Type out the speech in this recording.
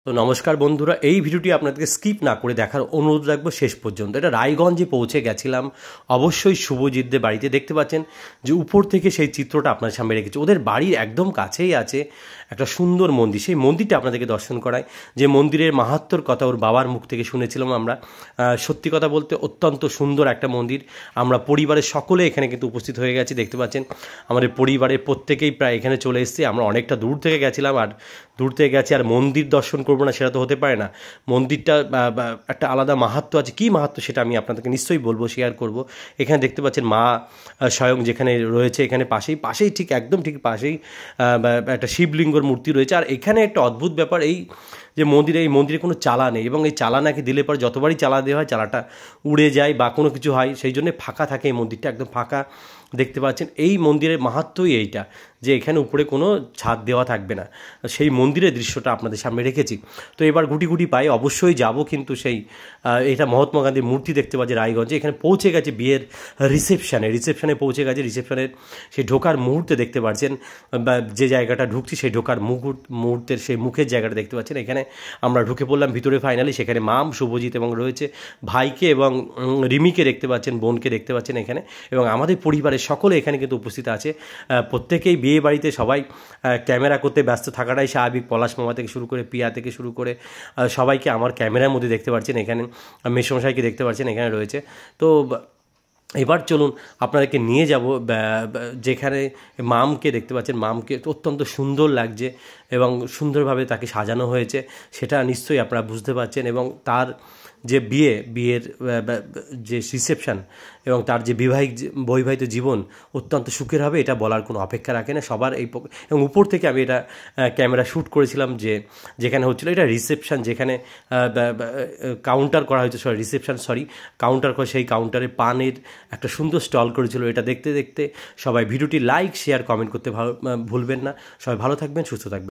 তো নমস্কার বন্ধুরা, এই ভিডিওটি আপনাদেরকে স্কিপ না করে দেখার অনুরোধ রাখবো শেষ পর্যন্ত। এটা রায়গঞ্জে পৌঁছে গেছিলাম, অবশ্যই শুভজিৎদের বাড়িতে। দেখতে পাচ্ছেন যে উপর থেকে সেই চিত্রটা আপনার সামনে রেখেছে। ওদের বাড়ির একদম কাছেই আছে একটা সুন্দর মন্দির, সেই মন্দিরটা আপনাদেরকে দর্শন করায়। যে মন্দিরের মাহাত্ম্যর কথা ওর বাবার মুখ থেকে শুনেছিলাম আমরা। সত্যি কথা বলতে অত্যন্ত সুন্দর একটা মন্দির। আমরা পরিবারের সকলে এখানে কিন্তু উপস্থিত হয়ে গেছি। দেখতে পাচ্ছেন আমাদের পরিবারের প্রত্যেকেই প্রায় এখানে চলে এসেছি। আমরা অনেকটা দূর থেকে গেছিলাম, আর দূর থেকে গেছি আর মন্দির দর্শন করবো না সেটা তো হতে পারে না। মন্দিরটা একটা আলাদা মাহাত্ম্য আছে। কী মাহাত্ম্য সেটা আমি আপনাদেরকে নিশ্চয়ই বলবো, শেয়ার করব। এখানে দেখতে পাচ্ছেন মা স্বয়ং যেখানে রয়েছে, এখানে পাশেই ঠিক একদম ঠিক পাশেই একটা শিবলিঙ্গর মূর্তি রয়েছে। আর এখানে একটা অদ্ভুত ব্যাপার, এই যে এই মন্দিরে কোনো চালা নেই, এবং এই চালা নাকি দিলে পরে যতবারই চালা দেওয়া হয় চালাটা উড়ে যায় বা কোনো কিছু হয়, সেই জন্যে ফাঁকা থাকে এই মন্দিরটা, একদম ফাঁকা। দেখতে পাচ্ছেন এই মন্দিরের মাহাত্ম্যই এইটা, যে এখানে উপরে কোনো ছাদ দেওয়া থাকবে না। সেই মন্দিরের দৃশ্যটা আপনাদের সামনে রেখেছি। তো এবার গুটি গুটি পাই অবশ্যই যাব, কিন্তু সেই এটা মহাত্মা গান্ধীর মূর্তি দেখতে পাচ্ছি রায়গঞ্জে। এখানে পৌঁছে গেছে বিয়ের রিসেপশনে পৌঁছে গেছে। রিসেপশনের সেই ঢোকার মুহূর্তে দেখতে পাচ্ছেন, যে জায়গাটা ঢুকছি সেই ঢোকার মুহূর্তের সেই মুখের জায়গাটা দেখতে পাচ্ছেন। এখানে আমরা ঢুকে পড়লাম ভিতরে ফাইনালি। সেখানে মাম, শুভজিৎ এবং রয়েছে ভাইকে এবং রিমিকে দেখতে পাচ্ছেন, বোনকে দেখতে পাচ্ছেন এখানে, এবং আমাদের পরিবারের সকলে এখানে কিন্তু উপস্থিত আছে। প্রত্যেকেই বিয়ে বাড়িতে সবাই ক্যামেরা করতে ব্যস্ত থাকাটাই স্বাভাবিক। পলাশ মামা থেকে শুরু করে, পিয়া থেকে শুরু করে সবাইকে আমার ক্যামেরার মধ্যে দেখতে পাচ্ছেন। এখানে মেসমশাইকে দেখতে পাচ্ছেন এখানে রয়েছে। তো এবার চলুন আপনাদেরকে নিয়ে যাব যেখানে মামকে দেখতে পাচ্ছেন। মামকে অত্যন্ত সুন্দর লাগছে এবং সুন্দরভাবে তাকে সাজানো হয়েছে, সেটা নিশ্চয়ই আপনারা বুঝতে পারছেন। এবং তার যে বিয়ের যে রিসেপশন এবং তার যে বৈবাহিত জীবন অত্যন্ত সুখের হবে, এটা বলার কোনো অপেক্ষা রাখে না সবার। এবং উপর থেকে আমি এটা ক্যামেরা শ্যুট করেছিলাম, যেখানে হচ্ছিলো এটা রিসেপশন, যেখানে কাউন্টার করা হয়েছে, কাউন্টার করে সেই কাউন্টারে পানের একটা সুন্দর স্টল করেছিল। এটা দেখতে দেখতে সবাই ভিডিওটি লাইক, শেয়ার, কমেন্ট করতে ভুলবেন না। সবাই ভালো থাকবেন, সুস্থ থাকবেন।